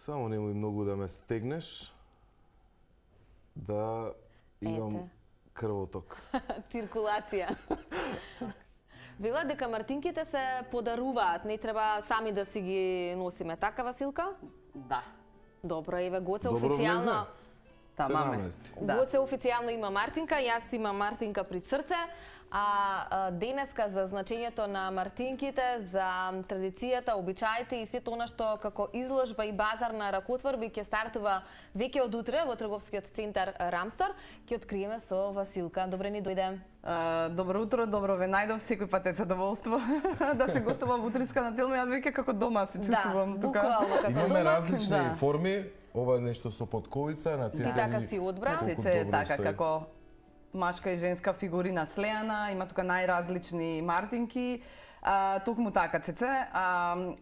Само немој многу да ме стегнеш, да имам крвоток. Циркулација. Вела дека мартинките се подаруваат, не треба сами да си ги носиме, така Василка? Да. Добро, еве Гоце Добро официјално. Тамаме. Гоце официјално има мартинка, јас имам мартинка при срце. А денеска за значењето на мартинките, за традицијата, обичаите и сето она што како изложба и базар на ракотворби ќе стартува веќе од утре во трговскиот центар Рамстор, ќе откриеме со Василка. Добре ни дојде. Добро утро, добро ве најдов, секој пат е задоволство да се гостува во Утриска на Телма, јас веќе како дома се чувствувам тука. Буквално како дома. Имаме различни форми, ова е нешто со подковица, на Ти така си одбра? Цеце е така како машка и женска фигурина слеана, има тука најразлични мартинки. Токму така, Цеце,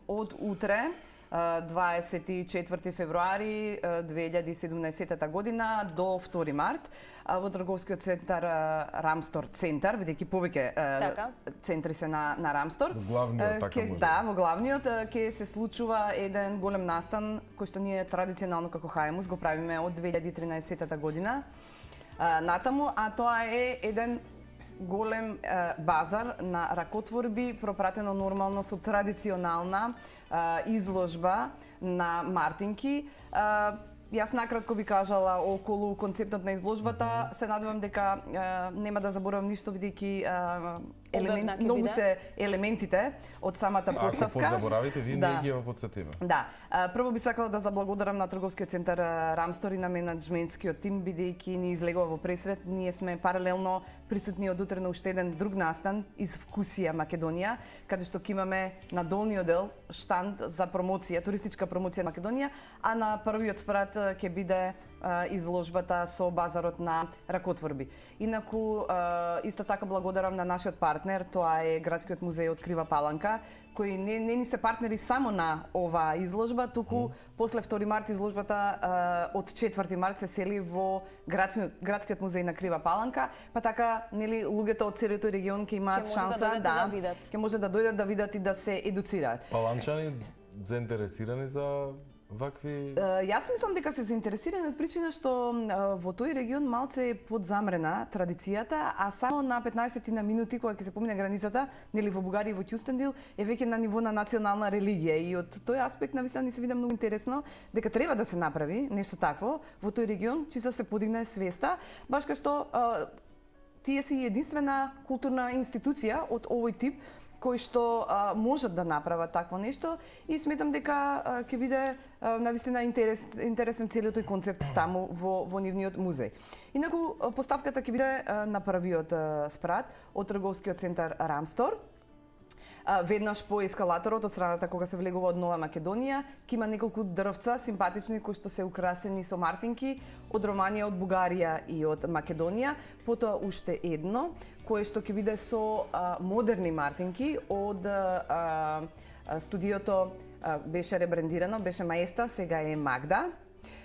од утре, 24 февруари 2017 година до 2 март во трговскиот центар Рамстор центар, бидејќи повеќе центри се на Рамстор. Во главниот, така може. Да, во главниот ќе се случува еден голем настан кој што ние традиционално како Хаемус го правиме од 2013 година натаму, а тоа е еден голем базар на ракотворби, пропратено нормално со традиционална изложба на мартинки. Јас накратко би кажала околу концептот на изложбата. Се надевам дека нема да заборавам ништо, бидејќи многу се елементите од самата поставка. Ако подзаборавите, вие не ги потсетиме. Да. Прво би сакала да заблагодарам на трговскиот центар Рамстор и на менаџментскиот тим, бидејќи ни излегува во пресрет. Ние сме паралелно присутни од утре на уште еден друг настан из Вкусија Македонија, каде што ќе имаме на долниот дел штанд за промоција, туристичка промоција на Македонија, а на првиот спрат ќе биде изложбата со базарот на ракотворби. Инаку, исто така благодарам на нашиот партнер, тоа е Градскиот музеј од Крива Паланка, кои не ни се партнери само на оваа изложба, туку после 2 март изложбата од 4 март се сели во Градскиот музеј на Крива Паланка, па така нели луѓето од целиот регион ќе имаат шанса ќе може да дојдат да видат и да се едуцираат. Паланчани заинтересирани за вакви? Јас мислам дека се заинтересирани од причина што во тој регион малце е подзамрена традицијата, а само на 15 на минути кога ќе се помине границата, нели во Бугарија и во Кјустендил, е веќе на ниво на национална религија и од тој аспект навистина ни се види многу интересно дека треба да се направи нешто такво во тој регион, чисто да се подигне свеста, баш кај што тие се единствена културна институција од овој тип кои што можат да направат такво нешто и сметам дека ќе биде навистина интересен целиот тој концепт таму во нивниот музеј. Инаку поставката ќе биде на првиот спрат од трговскиот центар Рамстор. Веднаш по ескалаторот од страната кога се влегува од Нова Македонија, ќе има неколку дрвца симпатични кои што се украсени со мартинки од Романија, од Бугарија и од Македонија, потоа уште едно кое што ќе биде со модерни мартинки од студиото беше ребрендирано, беше Маеста, сега е Магда.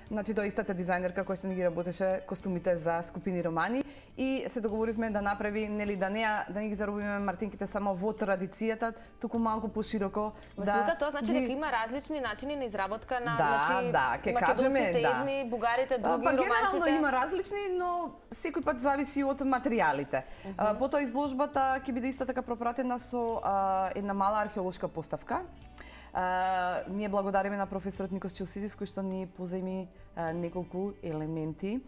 Значи тоа е истата дизајнерка која што ни ги работеше костумите за Скупини Романи и се договоривме да направи, нели да не ги заробиме мартинките само во традицијата, туку малку пошироко Василка, тоа значи дека има различни начини на изработка на ќе кажеме, едни, бугарите други, романците. Генерално има различни, но секој пат зависи од материјалите. Потоа изложбата ќе биде исто така пропратена со една мала археолошка поставка. Ние благодариме на професорот Никос Челсидис кој што ни позајми неколку елементи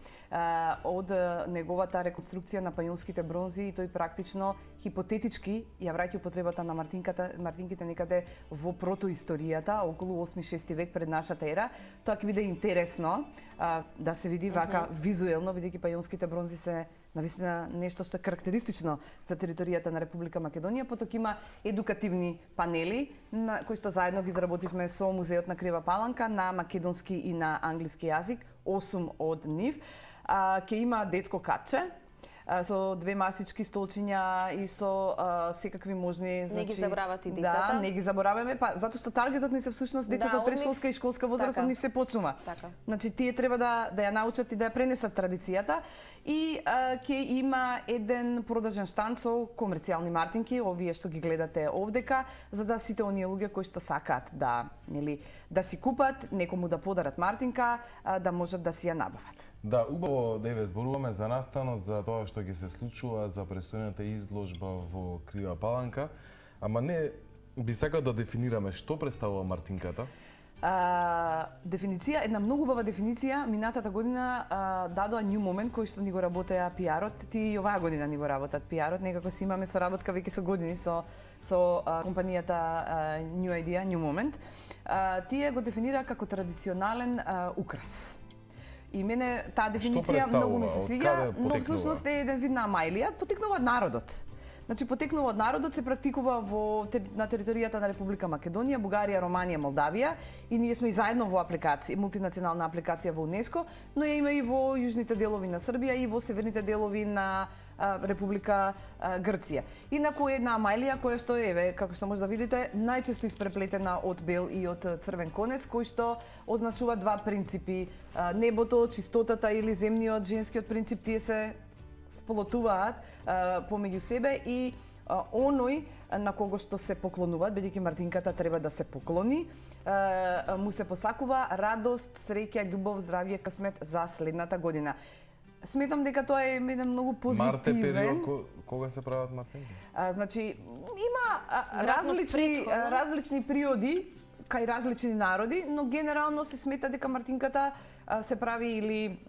од неговата реконструкција на пајонските бронзи и тој практично хипотетички ја враќа употребата на мартинките некаде во протоисторијата, околу 8-6 век пред нашата ера. Тоа ќе биде интересно да се види вака визуелно, бидејќи пајонските бронзи се навистина нешто што е карактеристично за територијата на Република Македонија. Потоа има едукативни панели на кои што заедно ги заработивме со Музеот на Крива Паланка на македонски и на англиски јазик, 8 од нив. Ќе има детско катче, со 2 масички столчиња и со секакви можни, Не ги заборават и децата. Да, не ги забораваме, па затоа што таргетот ни се всушност децата Да, од предшколска и школска возраст, така. од нив се почнува. Така. Значи тие треба да ја научат и да ја пренесат традицијата и ќе има еден продажен штанд со комерцијални мартинки, овие што ги гледате овдека, за да сите оние луѓе кои што сакаат да си купат, некому да подарат мартинка, да можат да си ја набават. Да, убаво да зборуваме за настанот, за тоа што ќе се случува, за престојната изложба во Крива Паланка, ама не би сакал да дефинираме што представува мартинката. Дефиниција, една многу убава дефиниција, минатата година дадоа New Moment, кој што ни го работеа пиарот, ти и оваа година ни го работат пиарот, некако си имаме соработка веќе со години со компанијата New Idea, New Moment. Тие го дефинираа како традиционален украс. И мене таа дефиниција многу ми се свиѓа, но всушност е еден вид на мајлија, потекнува од народот. Значи, потекнува од народот, се практикува на територијата на Република Македонија, Бугарија, Романија, Молдавија и ние сме и заедно во апликација, мултинационална апликација во УНЕСКО, но ја има и во јужните делови на Србија и во северните делови на Република Грција. Инаку една мајлија која што еве, како што може да видите, најчесто испреплетена од бел и од црвен конец, кој што означува два принципи: небото, чистотата или земниот, женскиот принцип, тие се вплотуваат помеѓу себе и оној на кого што се поклонуваат, бидејќи мартинката треба да се поклони, му се посакува радост, среќа, љубов, здравје, късмет за следната година. Сметам дека тоа е еден многу позитивен. Март е период кога се прават мартинки? Значи, има различни периоди кај различни народи, но генерално се смета дека мартинката се прави или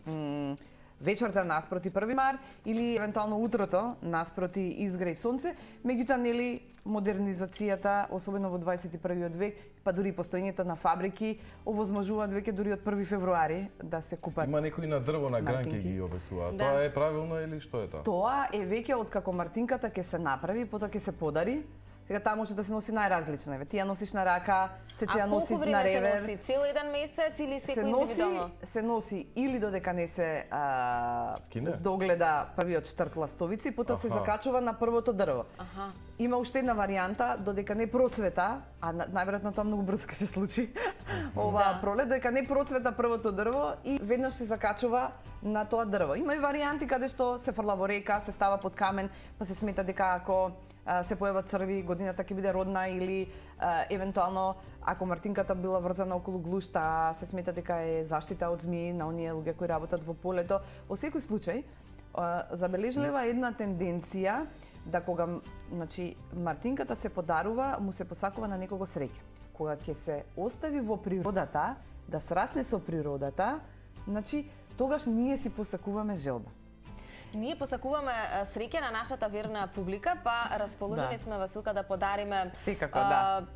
вечерта наспроти 1 март или евентуално утрото наспроти изгреј сонце, меѓутоа нели модернизацијата, особено во 21 век, па дури постоењето на фабрики овозможуваат веќе дури од 1 февруари да се купат. Има некои на дрво на гранки мартинки ги обесуваат. Да. Тоа е правилно или што е тоа? Тоа е веќе од како мартинката ќе се направи, потоа ќе се подари. Сега таа може да се носи најразлично. Еве, ти ја носиш на рака, Цеци ја носи на време ревер. се носи? Цел еден месец или секој индивидуално? Се носи или додека не се Скине? здогледа првиот штрк ластовици, потоа се закачува на првото дрво. Има уште една варијанта, додека не процвета, а најверојатно тоа многу брзо ќе се случи, оваа пролет, додека не процвета првото дрво и веднаш се закачува на тоа дрво. Има и варијанти каде што се фрла во река, се става под камен, па се смета дека ако се појават црви, годината ќе биде родна или евентуално ако мартинката била врзана околу глушта, се смета дека е заштита од змии на оние луѓе кои работат во полето. Во секој случај, забележлива една тенденција да кога мартинката се подарува, му се посакува на некого среќа. Кога ќе се остави во природата, да срасне со природата, тогаш ние си посакуваме желба. Ние посакуваме среќа на нашата верна публика, па расположени сме, Василка, да подариме секако,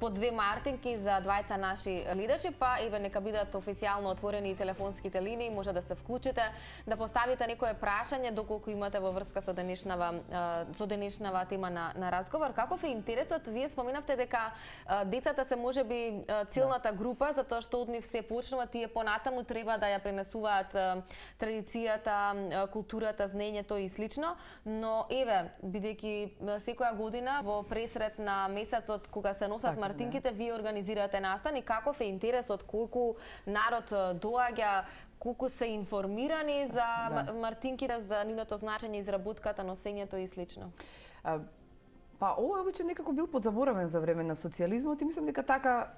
по 2 мартинки за двајца наши гледачи, па еве нека бидат официјално отворени и телефонските линии, може да се вклучите, да поставите некое прашање доколку имате во врска со денешнава тема на разговор. Каков е интересот? Вие споминавте дека децата се можеби целната група, затоа што од нив се почнува, тие понатаму треба да ја пренесуваат традицијата, културата, знаењето и слично, но еве, бидејќи секоја година во пресрет на месецот кога се носат мартинките, вие организирате настан и каков е интересот, колку народ доаѓа, колку се информирани за мартинките, за нивното значење, изработката, носењето и слично? Па овој обичај некако бил подзаборавен за време на социјализмот и мислам дека така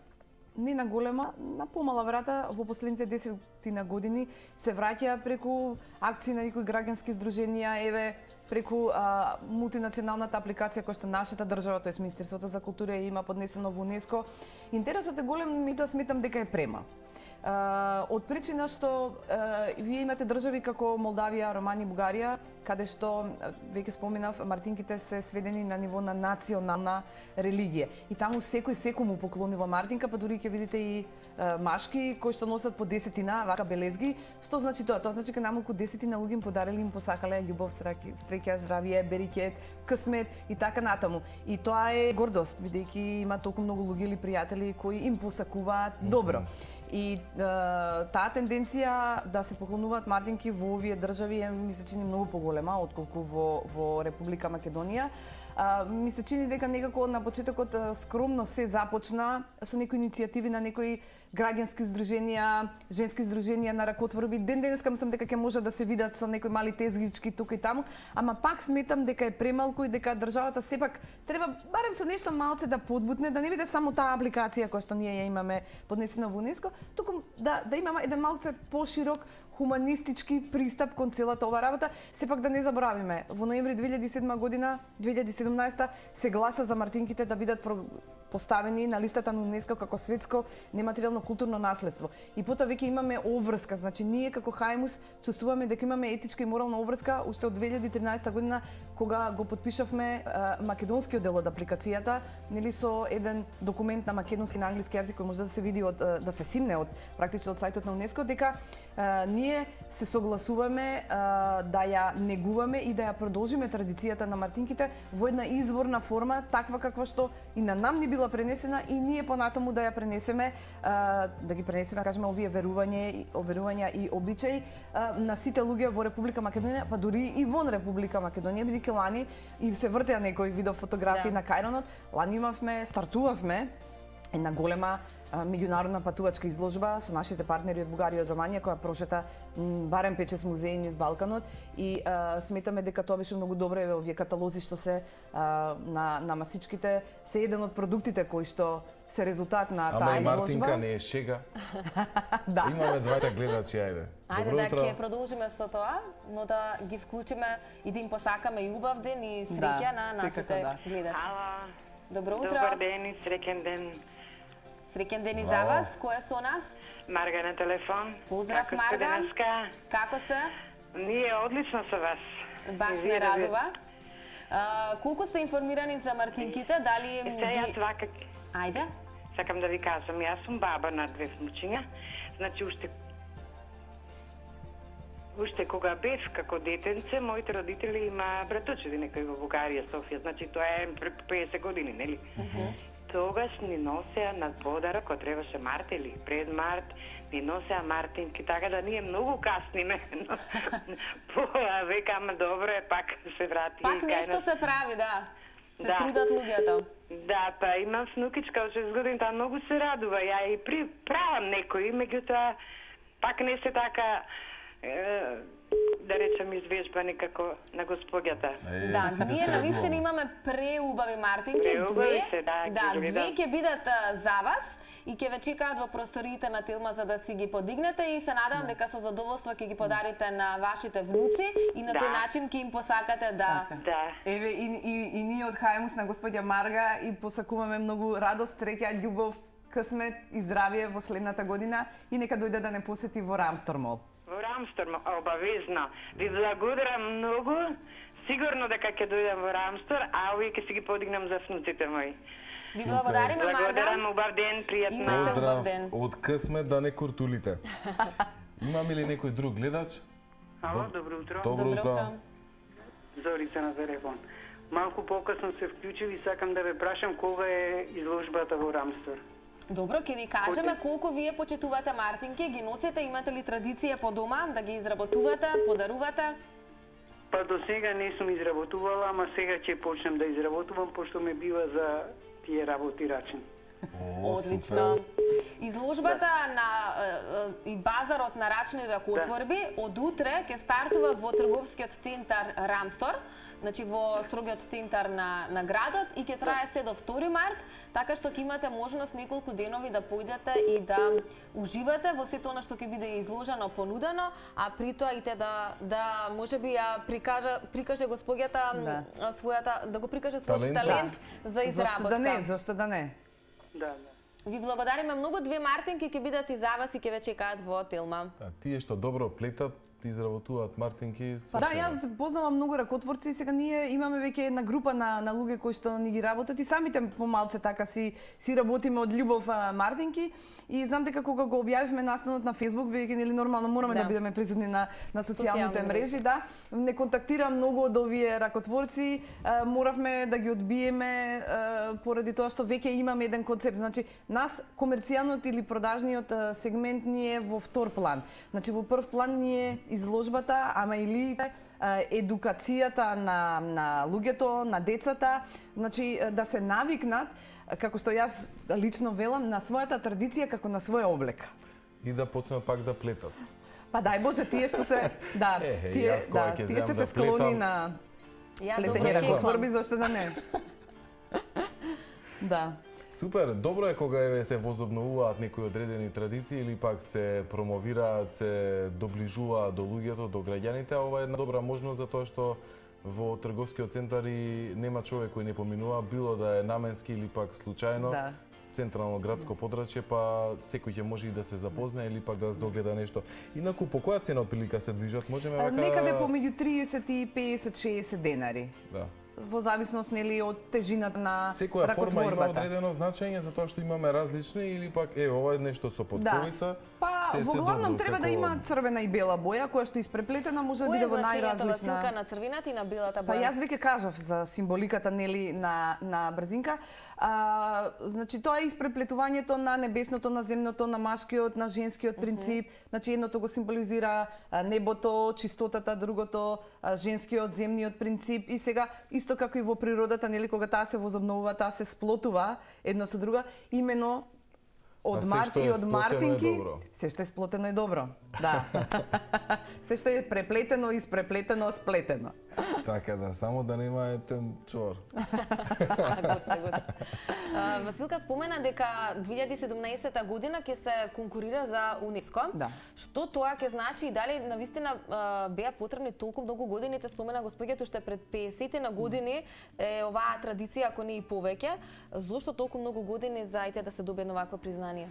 не на голема, на помала врата во последните 10 години се враќа преку акции на некои граѓански здруженија, еве преку мултинационалната апликација која што нашата држава, тоест Министерството за култура има поднесено во УНЕСКО. Интересот е голем, меѓутоа сметам дека е премал. Од причина што вие имате држави како Молдавија, Романија, Бугарија, каде што, веќе споменав, мартинките се сведени на ниво на национална религија. И таму секому поклонува мартинка, па дури ќе видите и машки кои што носат по 10 вака белезги. Што значи тоа? Тоа значи дека намалку 10 луѓе им подарили, им посакале љубов, среќа, здравје, берикет, късмет и така натаму. И тоа е гордост, бидејќи има толку многу луѓе или пријатели кои им посакуваат добро. И таа тенденција да се поклонуваат мартинки во овие држави е, ми се чини, многу поголема отколку во Република Македонија. Ми се чини дека некако на почетокот скромно се започна со некои иницијативи на некои граѓански здруженија, женски здруженија на ракотворби. Денеска мислам дека ќе може да се видат со некои мали тезгички тука и таму, ама пак сметам дека е премалку и дека државата сепак треба барем со нешто малце да подбутне, да не биде само таа апликација која што ние ја имаме поднесена во УНЕСКО, туку да имаме еден малце поширок хуманистички пристап кон целата ова работа. Сепак да не заборавиме, во ноември 2007 година, 2017 се гласа за мартинките да бидат поставени на листата на УНЕСКО како светско нематеријално културно наследство. И потоа веќе имаме обврска, значи ние како Хајмус чувствуваме дека имаме етичка и морална обврска уште од 2013 година кога го потпишавме македонскиот дел од апликацијата, нели со еден документ на македонски и на англиски јазик кој може да се види да се симне од практично од сајтот на УНЕСКО, дека ние се согласуваме да ја негуваме и да ја продолжиме традицијата на мартинките во една изворна форма, таква каква што и на нам ни била пренесена и ние понатаму да ја пренесеме, да ги пренесеме, кажеме, овие верувања и обичаи на сите луѓе во Република Македонија, па дури и вон Република Македонија, бидејќи лани и се вртеа некои видеофотографии на Кајронот, лани стартувавме една голема меѓународна патувачка изложба со нашите партнери од Бугарија и од Романија, која прошета барем 5-6 музеи низ Балканот и сметаме дека тоа беше многу добро. Еве овие каталози што се на масичките се еден од продуктите кои што се резултат на таа изложба. Ама и Мартинка не е шега. Да. Имаме 20 гледачи, ајде. Ајде да ќе продолжиме со тоа, но да ги вклучиме и да им посакаме и убав ден и среќа на нашите гледачи. Добро утро. Добар ден и среќен ден. Среќен ден и за вас. Кој е со нас? Марга на телефон. Поздрав, Марга. Како сте? Ние одлично со вас. Баш не радува. Колку сте информирани за мартинките? Дали Ја това Ајде. Сакам да ви кажам, јас сум баба на 2 внучиња. Значи уште кога бев како детенце, моите родители има братучеви некои во Бугарија, Софија. Значи тоа е пред 50 години, нели? Тогаш ни носеа на подарок, кога требаше март или пред март, ни носеа мартинки, така да ние многу касниме. Века, ама добро е, пак се врати. Пак нешто се прави, да. Се трудат луѓето. Да, па имам снукичка од 6 години, таа многу се радува. Ја и правам некои, меѓутоа пак не се така да речем извежбани како на господјата. Да, ние навистина имаме преубави мартинки, две ќе бидат за вас и ќе ве чекаат во просториите на Телма за да си ги подигнете и се надевам дека со задоволство ќе ги подарите на вашите внуци и на тој начин ќе им посакате да... Еве и ние од Хајмус на господја Марга и посакуваме многу радост, среќа, љубов, късмет и здравје во следната година и нека дојде да не посети во Рамстормол. Во Рамстор, обавезно. Ви благодарам многу. Сигурно дека ќе дојдам во Рамстор, а овие ќе си ги подигнам за внуците мои. Ви благодариме, Марга. Благодарам, убав ден, пријатно. Имате убав ден. Од късмет да не куртулите. Имаме ли некој друг гледач? Ало, добро утро. Добро утро. Зорица на телефон. Малку покасно се вклучив и сакам да ве прашам кога е изложбата во Рамстор. Добро, ќе ви кажеме колку вие почитувате мартинки, ги носите, имате ли традиција по дома да ги изработувате, подарувате? Па до сега не сум изработувала, ама сега ќе почнем да изработувам, пошто ме бива за тие работи рачен. Одлично. Изложбата и базарот на рачни ракотворби од утре ќе стартува во трговскиот центар Рамстор, значи во строгиот центар на градот и ќе трае се до 2 март, така што ќе имате можност неколку денови да појдете и да уживате во сето она што ќе биде изложено, понудено, а при тоа и те да можеби ја прикаже господјата својата, да го прикаже својот талент за изработка. Зошто да не? Да. Ви благодариме многу, 2 мартинки ќе бидат и за вас и ќе ве чекаат во Телма. Тие што добро плетат, изработуваат мартинки. Па да, јас познавам многу ракотворци и сега ние имаме веќе една група на луѓе кои што ни ги работат и самите помалце така си работиме од љубов мартинки и знам дека кога го објавивме настанот на Facebook, веќе нели нормално мораме да бидеме присутни на социјалните мрежи, да. Не контактирам многу од овие ракотворци, моравме да ги одбиеме поради тоа што веќе имаме еден концепт. Значи, нас комерцијалниот или продажниот сегмент ни е во втор план. Значи, во прв план ни е изложбата, ама или едукацијата на луѓето, на децата, значи да се навикнат, како што јас лично велам, на својата традиција како на своја облека. И да почнат пак да плетат. Па дај Боже, тие што се, да, тие што се склони на плетење ракотворби, зошто да не? Да. Супер, добро е кога се возобновуваат некои одредени традиции или пак се промовираат, се доближуваат до луѓето, до граѓаните, а ова е една добра можност за тоа што во трговскиот центар и нема човек кој не поминува, било да е наменски или пак случајно. Да. Централно градско подрачје, па секој ќе може и да се запознае или пак да догледа нешто. Инаку по која цена отприлика се движат? Можеме вака некаде помеѓу 30 и 50-60 денари. Да. Во зависност нели од тежината на секоја форма има ракотворбата. одредено значење за тоа што имаме различни или пак ова е нешто со подковица. Па во главном треба да има црвена и бела боја која што испреплетена може да биде во најразлична. Која е значењето на црвената и на белата боја? Па јас веќе кажав за символиката нели на брзинка. Значи тоа е испреплетувањето на небесното, на земното, на машкиот, на женскиот принцип. Значи едното го символизира небото, чистотата, другото женскиот, земниот принцип и сега исто како и во природата, нели кога таа се возобновува, таа се сплотува една со друга, имено од март и од мартинки, се што е сплотено е добро. Да. Се што е преплетено, испреплетено, сплетено. Така да, само да нема етен чор. Василка спомена дека 2017 година ќе се конкурира за УНЕСКО. Да. Што тоа ќе значи и дали навистина беа потребни толку многу години? Те спомена господјето што пред 50 на години е оваа традиција, ако не и повеќе. Зошто толку многу години за да се добие вакво признание?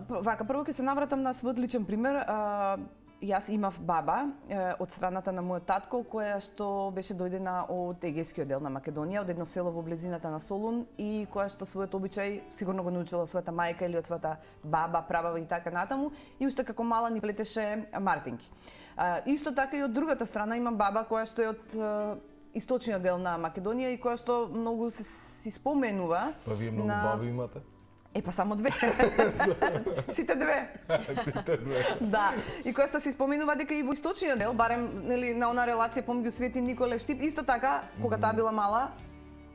Вака, прво ќе се навратам на својот личен пример. Јас имав баба од страната на мојот татко, која што беше дојдена од егејскиот дел на Македонија, од едно село во близината на Солун и која што својот обичај сигурно го научила својата мајка или од својата баба, прабаба и така натаму, и уште како мала ни плетеше мартинки. Исто така и од другата страна имам баба која што е од источниот дел на Македонија и која што многу се си споменува. Па вие многу баби имате? Па само две. Сите две. Да. И која што се споменува дека и во источниот дел, барем нели на она релација помеѓу Свети Николе Штип, исто така кога таа била мала,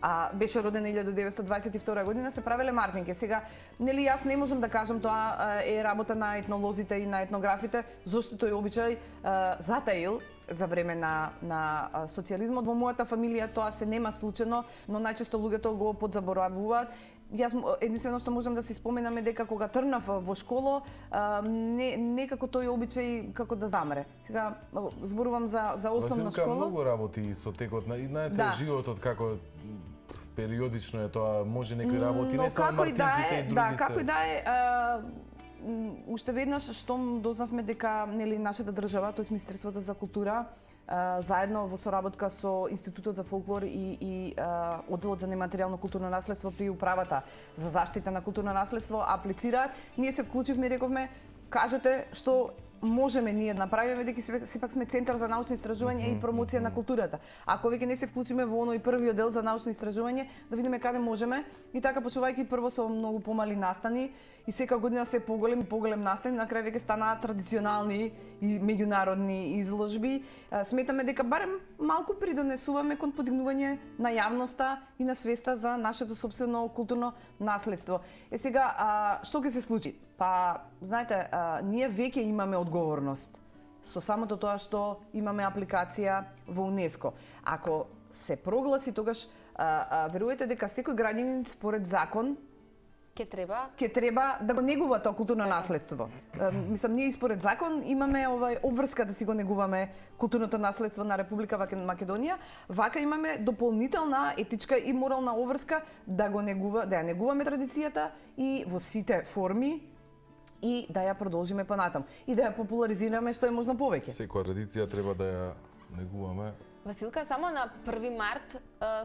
а беше родена 1922 година, се правеле мартинки. Сега, нели јас не можам да кажам тоа е работа на етнолозите и на етнографите, зашто тој обичај затаил за време на социјализмот. Во мојата фамилија тоа се нема случајно, но најчесто луѓето го подзаборавуваат. Јас единствено што можам да си споменам е дека кога тргнав во школа, некако тој обичај како да замре. Сега зборувам за основна школа. Василка многу работи со текот на животот, како периодично е тоа, може некои работи, не само мартинките и други се. Да, како и да е, уште веднаш штом дознавме дека нели нашата држава, тоест Министерството за култура, заедно во соработка со Институтот за фолклор и Одделот за нематеријално културно наследство при управата за заштита на културно наследство аплицираат. Ние се вклучивме и рековме, кажете што можеме ние да направиме, дека сепак сме центар за научни истражувања и промоција на културата. Ако веќе не се вклучиме во оној првиот дел за научни истражување, да видиме каде можеме и така почувајќи прво со многу помали настани и секоја година се поголем и поголем настани, на крај веќе станаа традиционални и меѓународни изложби. Сметаме дека барем малку придонесуваме кон подигнување на јавноста и на свеста за нашето сопствено културно наследство. Сега, што ќе се случи? Па, знаете, ние веќе имаме одговорност со самото тоа што имаме апликација во УНЕСКО. Ако се прогласи, тогаш верувате дека секој граѓанин според закон ќе треба да го негува тоа културно наследство. Мислам, ние според закон имаме обврска да си го негуваме културното наследство на Република Македонија. Вака имаме дополнителна етичка и морална обврска да ја негуваме традицијата и во сите форми и да ја продолжиме понатам и да ја популаризираме што е можно повеќе. Секоја традиција треба да ја негуваме. Василка, само на 1 март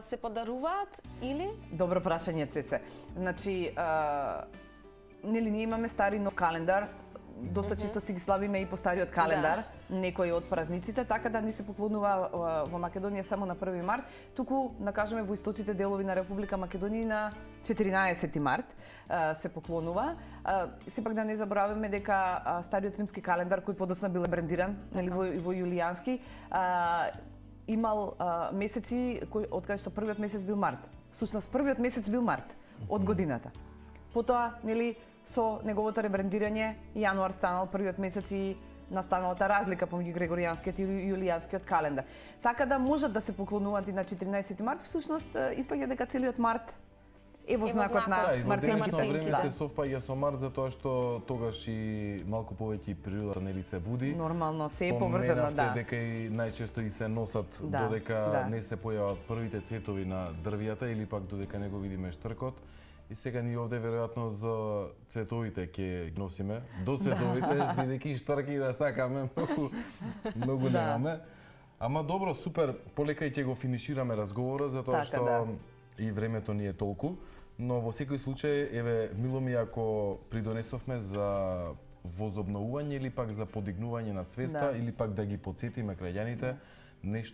се подаруваат или? Добро прашање, Цесе. Значи, нели ние имаме стари нов календар, доста често си ги славиме и по стариот календар, некои од празниците, така да не се поклонува во Македонија само на 1 март, туку, да кажеме, во источните делови на Република Македонија на 14 март се поклонува. Сепак да не забораваме дека стариот римски календар, кој подоцна бил брендиран, нели во јулијански, имал месеци од кај што првиот месец бил март. Всушност првиот месец бил март од годината. Потоа, нели, со неговото ребрендирање, јануар станал првиот месец и настаналата разлика помеѓу грегоријанскиот и јулијанскиот календар. Така да можат да се поклонуваат и на 14 март, всушност испаѓа дека целиот март е во знакот на Мартинките. Мартинките. Време се совпаѓа со март затоа што тогаш и малку повеќе природата нели се буди. Нормално, се е поврзано, да. Дека и најчесто и се носат додека не се појават првите цветови на дрвијата или пак додека не го видиме штркот. И сега ние овде веројатно за цветовите ќе носиме, до цветовите, бидејќи штрки да сакаме, многу немаме. Ама добро, супер, полека и ќе го финишираме разговора, затоа што и времето ни е толку. Но во секој случај, еве, мило ми ако придонесовме за возобновување или пак за подигнување на свеста, или пак да ги потсетиме краѓаните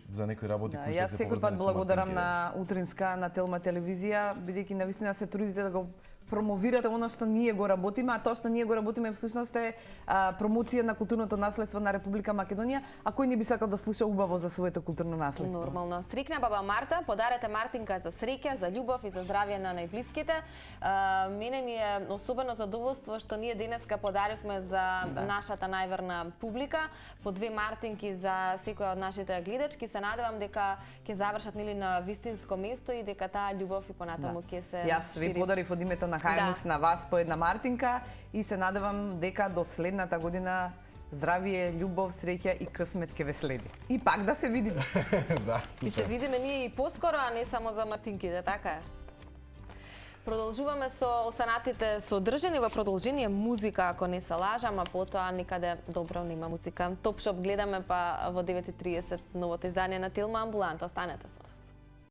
за некои работи кои што се поврзани со Јас секој пат благодарам на Утринска, на Телма телевизија, бидејќи навистина се трудите да го промовирате оно што ние го работиме, а тоа што ние го работиме всушност е промоција на културното наследство на Република Македонија, а кој не би сакал да слуша убаво за своето културно наследство? Нормално. Срекна баба Марта, подарете Мартинка за среќа, за љубов и за здравје на најблиските. Мене ми е особено задоволство што ние денеска подаривме за нашата најверна публика по 2 Мартинки за секоја од нашите гледачки. Се надевам дека ќе завршат нели на вистинско место и дека таа љубов и понатаму ќе се шири. Јас ви подарив од името на Хајмус на вас по 1 Мартинка и се надевам дека до следната година здравие, љубов, среќа и късмет ќе ве следи. И пак да се видиме. Да, и се видиме ние и поскоро, а не само за Мартинките, така е. Продолжуваме со останатите содржини во продолжение музика, ако не се лажам, а потоа никаде добро нема музика. Топ Шоп гледаме па во 9:30 новото издание на Телма Амбуланта. Останете со